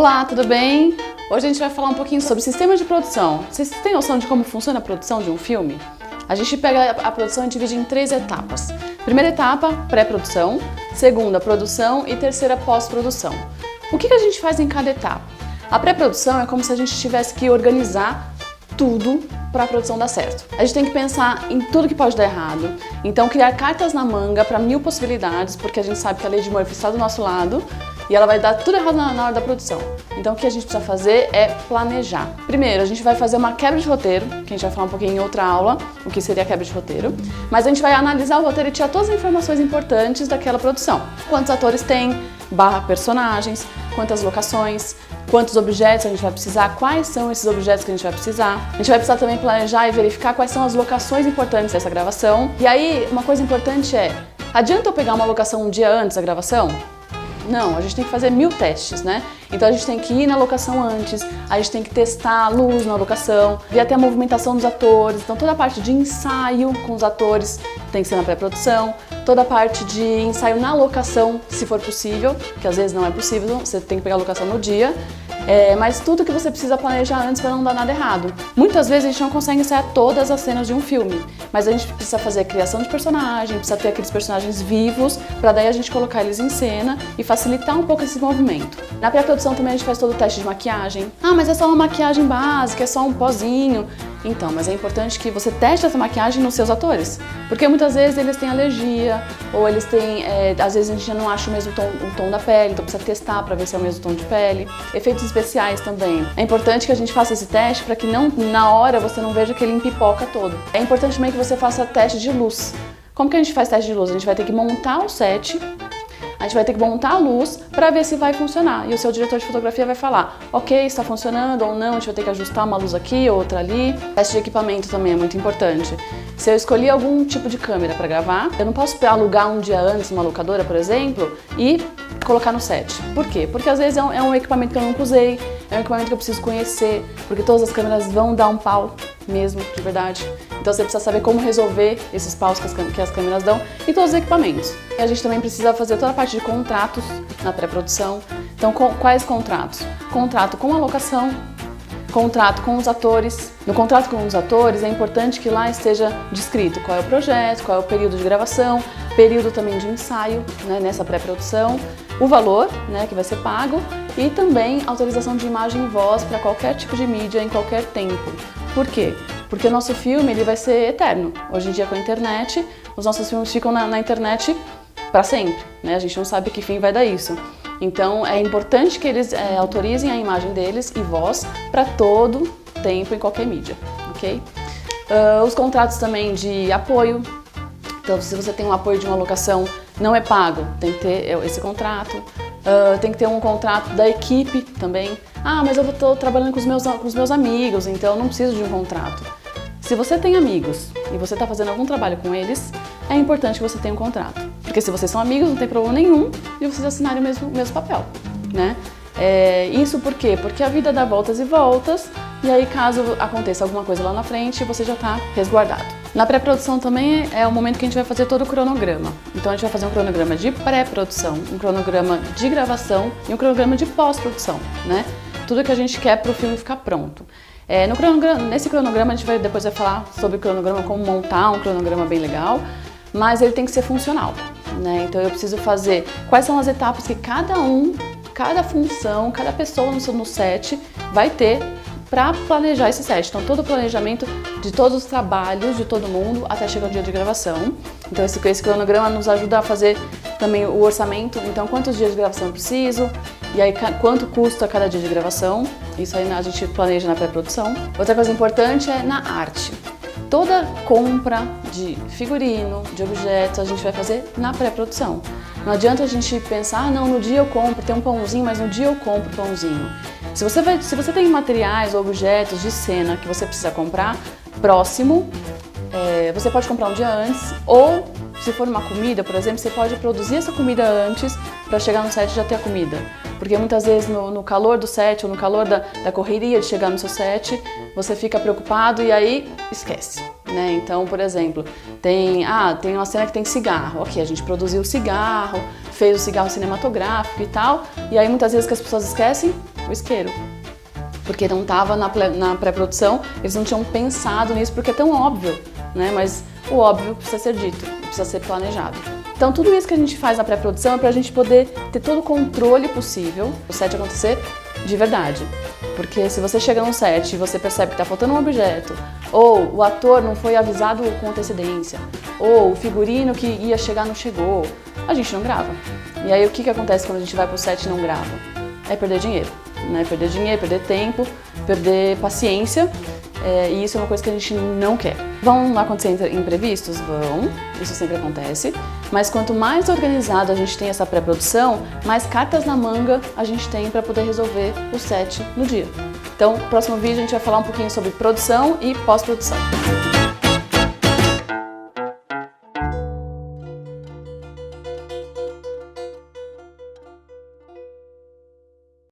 Olá, tudo bem? Hoje a gente vai falar um pouquinho sobre sistemas de produção. Vocês têm noção de como funciona a produção de um filme? A gente pega a produção e divide em 3 etapas. Primeira etapa, pré-produção. Segunda, produção. E terceira, pós-produção. O que a gente faz em cada etapa? A pré-produção é como se a gente tivesse que organizar tudo para a produção dar certo. A gente tem que pensar em tudo que pode dar errado. Então, criar cartas na manga para 1000 possibilidades, porque a gente sabe que a lei de Murphy está do nosso lado e ela vai dar tudo errado na hora da produção. Então, o que a gente precisa fazer é planejar. Primeiro, a gente vai fazer uma quebra de roteiro, que a gente vai falar um pouquinho em outra aula, o que seria a quebra de roteiro. Mas a gente vai analisar o roteiro e tirar todas as informações importantes daquela produção. Quantos atores tem, personagens, quantas locações, quantos objetos a gente vai precisar, quais são esses objetos que a gente vai precisar. A gente vai precisar também planejar e verificar quais são as locações importantes dessa gravação. E aí, uma coisa importante é, adianta eu pegar uma locação um dia antes da gravação? Não, a gente tem que fazer 1000 testes, né? Então a gente tem que ir na locação antes, a gente tem que testar a luz na locação, ver até a movimentação dos atores. Então toda a parte de ensaio com os atores tem que ser na pré-produção, toda a parte de ensaio na locação, se for possível, que às vezes não é possível, você tem que pegar a locação no dia. Mas tudo que você precisa planejar antes para não dar nada errado. Muitas vezes a gente não consegue ensaiar todas as cenas de um filme, mas a gente precisa fazer a criação de personagem, precisa ter aqueles personagens vivos, para daí a gente colocar eles em cena e facilitar um pouco esse movimento. Na pré-produção também a gente faz todo o teste de maquiagem. Ah, mas é só uma maquiagem básica, é só um pozinho. Então, mas é importante que você teste essa maquiagem nos seus atores, porque muitas vezes eles têm alergia, ou eles têm, às vezes a gente já não acha o mesmo tom da pele, então precisa testar para ver se é o mesmo tom de pele. Efeitos especiais também. É importante que a gente faça esse teste para que não, na hora você não veja que ele empipoca todo. É importante também que você faça teste de luz. Como que a gente faz teste de luz? A gente vai ter que montar o set, a gente vai ter que montar a luz para ver se vai funcionar. E o seu diretor de fotografia vai falar, ok, está funcionando ou não, a gente vai ter que ajustar uma luz aqui, outra ali. Teste de equipamento também é muito importante. Se eu escolhi algum tipo de câmera para gravar, eu não posso alugar um dia antes uma locadora, por exemplo, e colocar no set. Por quê? Porque às vezes é um equipamento que eu nunca usei, é um equipamento que eu preciso conhecer, porque todas as câmeras vão dar um pau mesmo, de verdade. Então você precisa saber como resolver esses paus que as câmeras dão e todos os equipamentos. E a gente também precisa fazer toda a parte de contratos na pré-produção. Então, quais contratos? Contrato com a locação, contrato com os atores. No contrato com os atores é importante que lá esteja descrito qual é o projeto, qual é o período de gravação, período também de ensaio, né, nessa pré-produção, o valor, né, que vai ser pago e também autorização de imagem e voz para qualquer tipo de mídia em qualquer tempo. Por quê? Porque o nosso filme ele vai ser eterno. Hoje em dia com a internet, os nossos filmes ficam na internet para sempre, né? A gente não sabe que fim vai dar isso. Então é importante que eles autorizem a imagem deles e voz para todo tempo em qualquer mídia, ok? Os contratos também de apoio. Então se você tem um apoio de uma locação, não é pago, tem que ter esse contrato. Tem que ter um contrato da equipe também. Ah, mas eu estou trabalhando com os meus amigos, então eu não preciso de um contrato. Se você tem amigos e você está fazendo algum trabalho com eles, é importante que você tenha um contrato. Porque se vocês são amigos, não tem problema nenhum de vocês assinarem o mesmo papel, né? Isso por quê? Porque a vida dá voltas e voltas, e aí caso aconteça alguma coisa lá na frente, você já está resguardado. Na pré-produção também é o momento que a gente vai fazer todo o cronograma. Então a gente vai fazer um cronograma de pré-produção, um cronograma de gravação e um cronograma de pós-produção, né? Tudo que a gente quer para o filme ficar pronto. Nesse cronograma a gente depois vai falar sobre o cronograma, como montar um cronograma bem legal, mas ele tem que ser funcional, né? Então eu preciso fazer quais são as etapas que cada função, cada pessoa no set vai ter para planejar esse set. Então todo o planejamento de todos os trabalhos de todo mundo até chegar o dia de gravação. Então esse cronograma nos ajuda a fazer também o orçamento. Então quantos dias de gravação eu preciso e aí quanto custa cada dia de gravação. Isso aí a gente planeja na pré-produção. Outra coisa importante é na arte. Toda compra de figurino, de objetos, a gente vai fazer na pré-produção. Não adianta a gente pensar, não, no dia eu compro, tem um pãozinho, mas no dia eu compro pãozinho. Se você tem materiais ou objetos de cena que você precisa comprar próximo, você pode comprar um dia antes, ou se for uma comida, por exemplo, você pode produzir essa comida antes para chegar no set e já ter a comida. Porque muitas vezes no calor do set ou no calor da correria de chegar no seu set, você fica preocupado e aí esquece, né? Então, por exemplo, tem uma cena que tem cigarro. Ok, a gente produziu o cigarro, fez o cigarro cinematográfico e tal, e aí muitas vezes que as pessoas esquecem o isqueiro. Porque não estava na pré-produção, eles não tinham pensado nisso, porque é tão óbvio, né? Mas o óbvio precisa ser dito, precisa ser planejado. Então tudo isso que a gente faz na pré-produção é para a gente poder ter todo o controle possível o set acontecer de verdade. Porque se você chega num set e você percebe que está faltando um objeto, ou o ator não foi avisado com antecedência, ou o figurino que ia chegar não chegou, a gente não grava. E aí o que acontece quando a gente vai pro set e não grava? É perder dinheiro, né? Perder dinheiro, perder tempo, perder paciência, e isso é uma coisa que a gente não quer. Vão acontecer imprevistos? Vão, isso sempre acontece, mas quanto mais organizado a gente tem essa pré-produção, mais cartas na manga a gente tem para poder resolver o set no dia. Então, no próximo vídeo a gente vai falar um pouquinho sobre produção e pós-produção.